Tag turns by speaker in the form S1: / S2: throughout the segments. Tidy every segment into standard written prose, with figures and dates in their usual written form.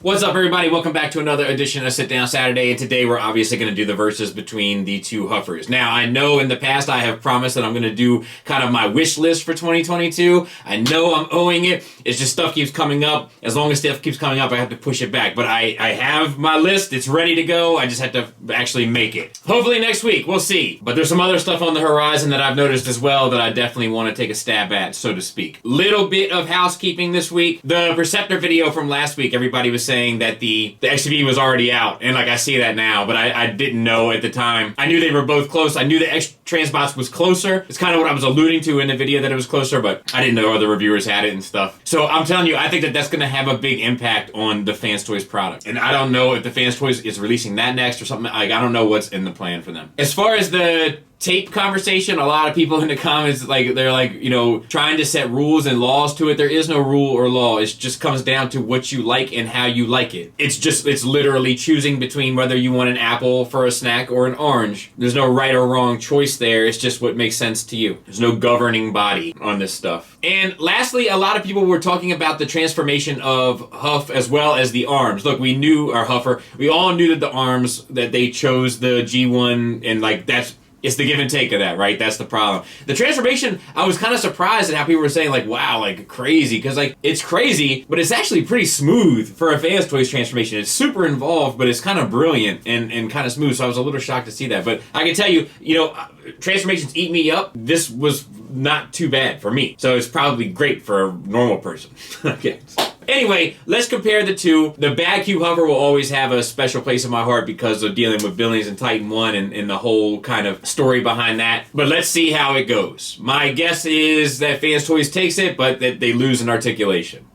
S1: What's up, everybody? Welcome back to another edition of Sit Down Saturday, and today we're obviously going to do the verses between the two Huffers. Now, I know in the past I have promised that I'm going to do kind of my wish list for 2022. I know I'm owing it. It's just stuff keeps coming up. As long as stuff keeps coming up, I have to push it back. But I have my list. It's ready to go. I just have to actually make it. Hopefully next week. We'll see. But there's some other stuff on the horizon that I've noticed as well that I definitely want to take a stab at, so to speak. Little bit of housekeeping this week. The Perceptor video from last week, everybody was saying that the XTB was already out, and like I see that now, but I didn't know at the time. I knew they were both close. I knew the Transbots was closer. It's kind of what I was alluding to in the video, that it was closer, but I didn't know other reviewers had it and stuff. So I'm telling you, I think that that's going to have a big impact on the Fanstoys product, and I don't know if the Fanstoys is releasing that next or something. Like, I don't know what's in the plan for them. As far as the tape conversation, a lot of people in the comments, they're like, you know, trying to set rules and laws to it. There is no rule or law. It just comes down to what you like and how you like it. It's literally choosing between whether you want an apple for a snack or an orange. There's no right or wrong choice there. It's just what makes sense to you. There's no governing body on this stuff. And lastly, a lot of people were talking about the transformation of Huff as well as the arms. Look, we knew our Huffer. We all knew that the arms, that they chose the G1, and like it's the give and take of that, right? That's the problem. The transformation, I was kind of surprised at how people were saying, like, wow, like, crazy. Because, like, it's crazy, but it's actually pretty smooth for a Fanstoys transformation. It's super involved, but it's kind of brilliant and kind of smooth. So I was a little shocked to see that. But I can tell you, you know, transformations eat me up. This was not too bad for me. So it's probably great for a normal person. Okay. Anyway, let's compare the two. The BadCube Huffer will always have a special place in my heart because of dealing with Billings and Titan 1 and the whole kind of story behind that. But let's see how it goes. My guess is that Fanstoys takes it, but that they lose in articulation.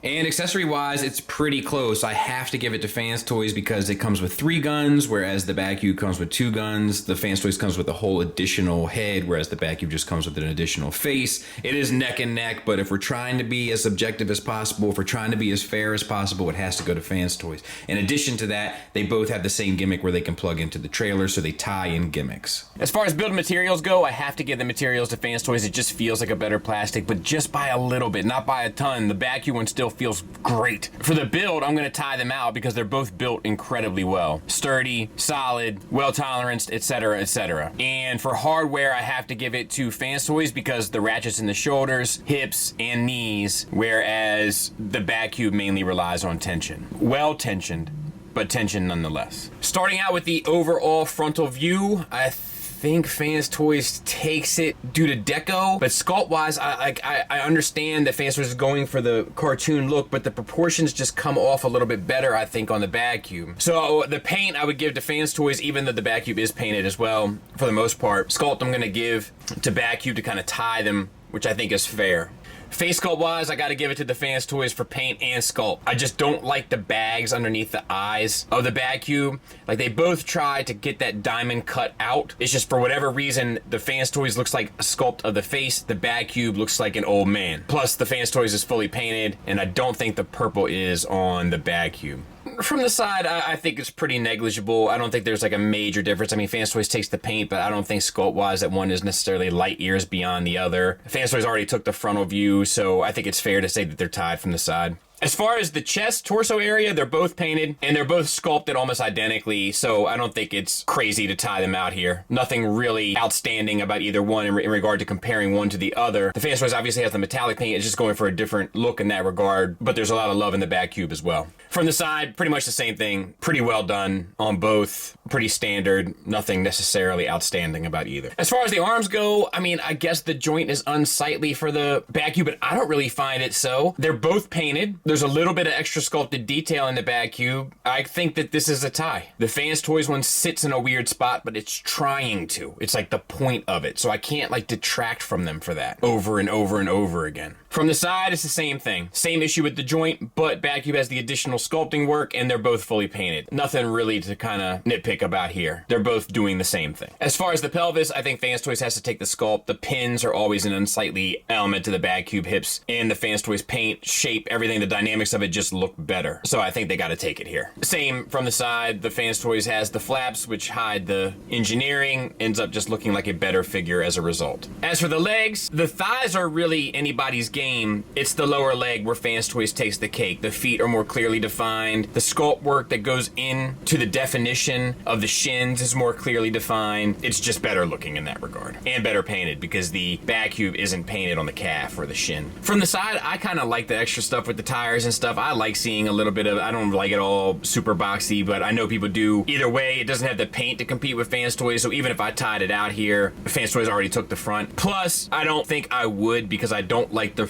S2: And accessory-wise, it's pretty close. I have to give it to Fanstoys because it comes with 3 guns, whereas the BadCube comes with 2 guns. The Fanstoys comes with a whole additional head, whereas the BadCube just comes with an additional face. It is neck and neck, but if we're trying to be as objective as possible, if we're trying to be as fair as possible, it has to go to Fanstoys. In addition to that, they both have the same gimmick where they can plug into the trailer, so they tie in gimmicks.
S3: As far as build materials go, I have to give the materials to Fanstoys. It just feels like a better plastic, but just by a little bit, not by a ton. The BadCube one still feels great. For the build, I'm going to tie them out because they're both built incredibly well. Sturdy, solid, well-toleranced, etc., etc. And for hardware, I have to give it to Fanstoys because the ratchets in the shoulders, hips, and knees, whereas the BadCube mainly relies on tension. Well-tensioned, but tension nonetheless. Starting out with the overall frontal view, I think Fanstoys takes it due to deco, but sculpt-wise, I understand that Fanstoys is going for the cartoon look, but the proportions just come off a little bit better, I think, on the BadCube. So the paint I would give to Fanstoys, even though the BadCube is painted as well, for the most part. Sculpt I'm going to give to BadCube to kind of tie them, which I think is fair. Face sculpt wise, I gotta give it to the Fanstoys for paint and sculpt. I just don't like the bags underneath the eyes of the BadCube. Like, they both try to get that diamond cut out. It's just, for whatever reason, the Fanstoys looks like a sculpt of the face, the BadCube looks like an old man. Plus, the Fanstoys is fully painted, and I don't think the purple is on the BadCube. From the side, I think it's pretty negligible. I don't think there's like a major difference. I mean, Fanstoys takes the paint, but I don't think sculpt-wise that one is necessarily light years beyond the other. Fanstoys already took the frontal view, so I think it's fair to say that they're tied from the side. As far as the chest, torso area, they're both painted, and they're both sculpted almost identically, so I don't think it's crazy to tie them out here. Nothing really outstanding about either one in regard to comparing one to the other. The Fanstoys obviously has the metallic paint, it's just going for a different look in that regard, but there's a lot of love in the BadCube as well. From the side, pretty much the same thing. Pretty well done on both. Pretty standard. Nothing necessarily outstanding about either. As far as the arms go, I mean, I guess the joint is unsightly for the BadCube, but I don't really find it so. They're both painted. There's a little bit of extra sculpted detail in the BadCube. I think that this is a tie. The Fanstoys one sits in a weird spot, but it's trying to. It's like the point of it. So I can't like detract from them for that over and over and over again. From the side, it's the same thing. Same issue with the joint, but BadCube has the additional sculpting work, and they're both fully painted. Nothing really to kind of nitpick about here. They're both doing the same thing. As far as the pelvis, I think Fanstoys has to take the sculpt. The pins are always an unsightly element to the BadCube hips, and the Fanstoys paint, shape, everything, the dynamics of it just look better. So I think they got to take it here. Same from the side, the Fanstoys has the flaps, which hide the engineering, ends up just looking like a better figure as a result. As for the legs, the thighs are really anybody's game. It's the lower leg where Fanstoys takes the cake. The feet are more clearly defined. The sculpt work that goes into the definition of the shins is more clearly defined. It's just better looking in that regard. And better painted because the BadCube isn't painted on the calf or the shin. From the side, I kind of like the extra stuff with the tires and stuff. I like seeing a little bit of, I don't like it all super boxy, but I know people do. Either way, it doesn't have the paint to compete with Fanstoys, so even if I tied it out here, Fanstoys already took the front. Plus, I don't think I would because I don't like the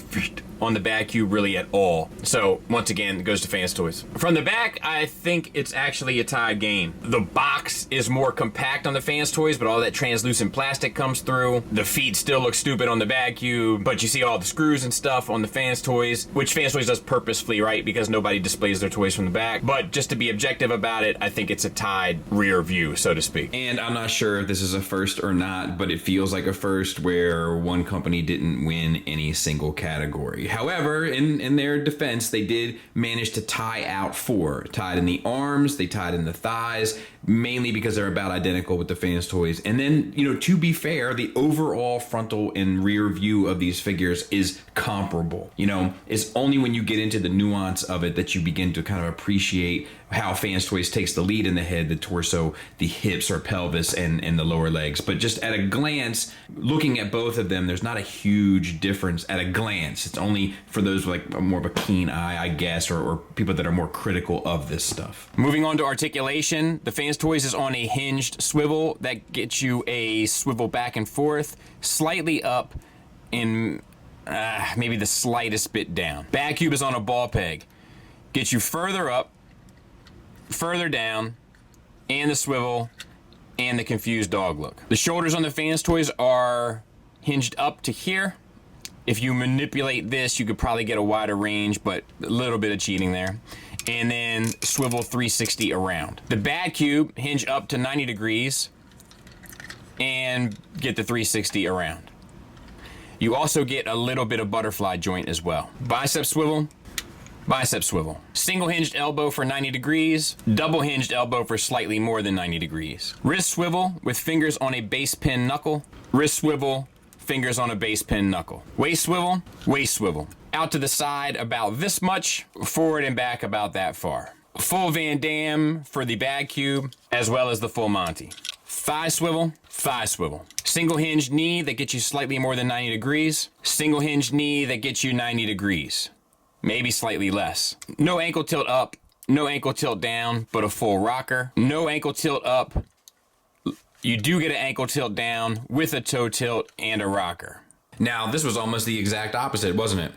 S3: on the BadCube really at all. So once again, it goes to Fanstoys. From the back, I think it's actually a tied game. The box is more compact on the Fanstoys, but all that translucent plastic comes through. The feet still look stupid on the BadCube, but you see all the screws and stuff on the Fanstoys, which Fanstoys does purposefully, right? Because nobody displays their toys from the back. But just to be objective about it, I think it's a tied rear view, so to speak.
S2: And I'm not sure if this is a first or not, but it feels like a first where one company didn't win any single category. However, in their defense, they did manage to tie out 4. Tied in the arms, they tied in the thighs, mainly because they're about identical with the Fanstoys. And then, you know, to be fair, the overall frontal and rear view of these figures is comparable. You know, it's only when you get into the nuance of it that you begin to kind of appreciate how Fanstoys takes the lead in the head, the torso, the hips or pelvis, and the lower legs. But just at a glance, looking at both of them, there's not a huge difference at a glance. It's only for those with like more of a keen eye, I guess, or people that are more critical of this stuff.
S3: Moving on to articulation, the Fanstoys is on a hinged swivel that gets you a swivel back and forth, slightly up and maybe the slightest bit down. BadCube is on a ball peg, gets you further up, further down, and the swivel, and the confused dog look. The shoulders on the Fanstoys are hinged up to here. If you manipulate this, you could probably get a wider range, but a little bit of cheating there. And then swivel 360 around. The BadCube hinge up to 90 degrees and get the 360 around. You also get a little bit of butterfly joint as well. Bicep swivel, bicep swivel. Single hinged elbow for 90 degrees, double hinged elbow for slightly more than 90 degrees. Wrist swivel with fingers on a base pin knuckle, wrist swivel, fingers on a base pin knuckle. Waist swivel, waist swivel. Out to the side about this much, forward and back about that far. Full Van Damme for the BadCube, as well as the full Monty. Thigh swivel, thigh swivel. Single hinged knee that gets you slightly more than 90 degrees. Single hinged knee that gets you 90 degrees. Maybe slightly less. No ankle tilt up, no ankle tilt down, but a full rocker. No ankle tilt up. You do get an ankle tilt down with a toe tilt and a rocker.
S2: Now, this was almost the exact opposite, wasn't it?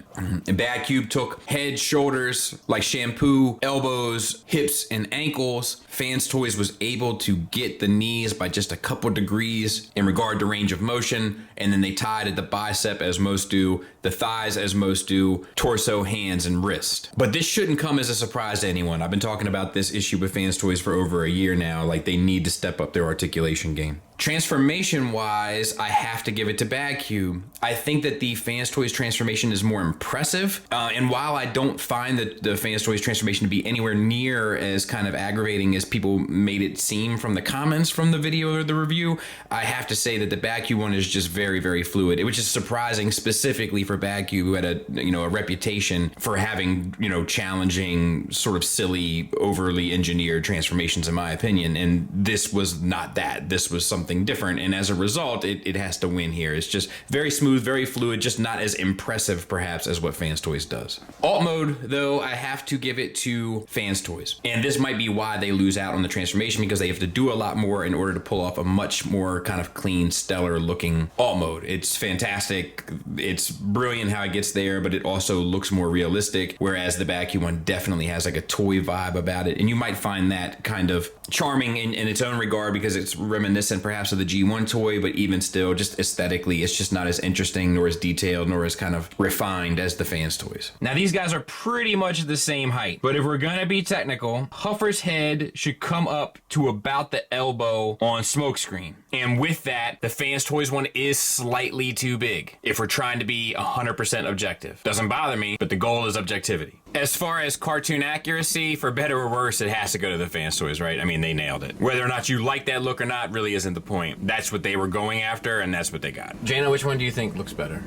S2: BadCube took head, shoulders, like shampoo, elbows, hips, and ankles. Fanstoys was able to get the knees by just a couple degrees in regard to range of motion, and then they tied at the bicep as most do, the thighs as most do, torso, hands, and wrist. But this shouldn't come as a surprise to anyone. I've been talking about this issue with Fanstoys for over a year now, like they need to step up their articulation game. Transformation-wise, I have to give it to BadCube. I think that the Fanstoys transformation is more impressive, and while I don't find that the Fanstoys transformation to be anywhere near as kind of aggravating as people made it seem from the comments from the video or the review, I have to say that the BadCube one is just very, very fluid, which is surprising specifically for BadCube, who had a reputation for having challenging, sort of silly, overly engineered transformations, in my opinion, and this was not that. This was something different, and as a result, it has to win here. It's just very smooth, very fluid, just not as impressive perhaps as what Fanstoys does. Alt mode, though, I have to give it to Fanstoys, and this might be why they lose out on the transformation, because they have to do a lot more in order to pull off a much more kind of clean, stellar looking alt mode. It's fantastic, it's brilliant how it gets there, but it also looks more realistic, whereas the BadCube one definitely has like a toy vibe about it, and you might find that kind of charming in its own regard because it's reminiscent perhaps halves of the G1 toy, but even still, just aesthetically, it's just not as interesting, nor as detailed, nor as kind of refined as the Fanstoys.
S3: Now these guys are pretty much the same height, but if we're gonna be technical, Huffer's head should come up to about the elbow on Smokescreen. And with that, the Fanstoys one is slightly too big, if we're trying to be 100% objective. Doesn't bother me, but the goal is objectivity. As far as cartoon accuracy, for better or worse, it has to go to the Fanstoys, right? I mean, they nailed it. Whether or not you like that look or not really isn't the point. That's what they were going after, and that's what they got. Jana, which one do you think looks better?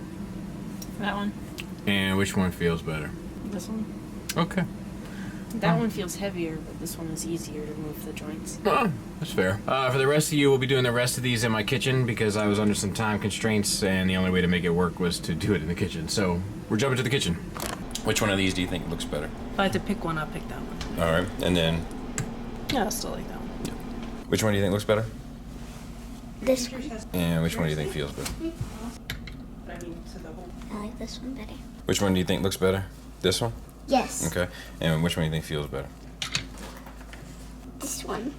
S4: That one.
S3: And which one feels better?
S4: This one.
S3: Okay.
S4: That one feels heavier, but this one is easier to move the joints.
S3: Oh, that's fair. For the rest of you, we'll be doing the rest of these in my kitchen because I was under some time constraints, and the only way to make it work was to do it in the kitchen. So we're jumping to the kitchen. Which one of these do you think looks better?
S4: If I had to pick one, I'll pick that one.
S2: All right, and then
S4: Yeah, I still like that one.
S2: which one do you think looks better?
S5: This one.
S2: And which one do you think feels better?
S5: I like this one better.
S2: Which one do you think looks better? This one?
S5: Yes.
S2: Okay. And which one do you think feels better?
S5: This one.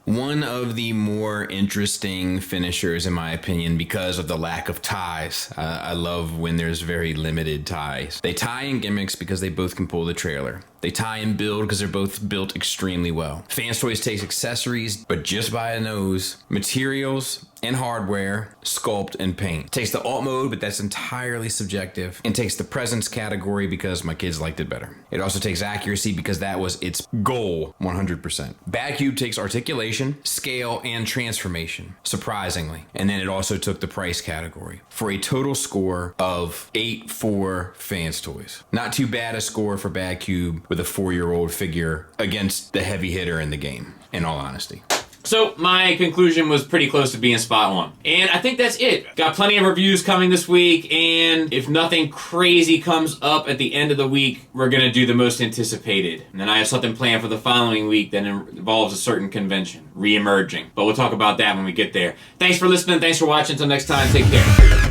S2: One of the more interesting finishers, in my opinion, because of the lack of ties. I love when there's very limited ties. They tie in gimmicks because they both can pull the trailer. They tie in build because they're both built extremely well. Fanstoys takes accessories, but just by a nose. Materials and hardware, sculpt and paint. Takes the alt mode, but that's entirely subjective. And takes the presence category because my kids liked it better. It also takes accuracy because that was its goal, 100%. BadCube takes articulation, scale, and transformation, surprisingly. And then it also took the price category for a total score of 8 for Fanstoys. Not too bad a score for BadCube with a 4-year-old figure against the heavy hitter in the game, in all honesty.
S1: So my conclusion was pretty close to being spot on. And I think that's it. Got plenty of reviews coming this week, and if nothing crazy comes up at the end of the week, we're going to do the most anticipated. And then I have something planned for the following week that involves a certain convention, re-emerging. But we'll talk about that when we get there. Thanks for listening. Thanks for watching. Until next time, take care.